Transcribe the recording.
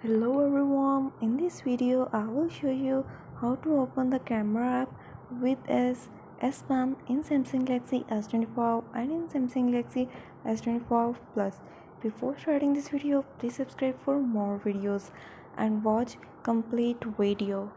Hello everyone, in this video I will show you how to open the camera app with S Pen in Samsung Galaxy S25 and in Samsung Galaxy S25 Plus. Before starting this video, please subscribe for more videos and watch complete video.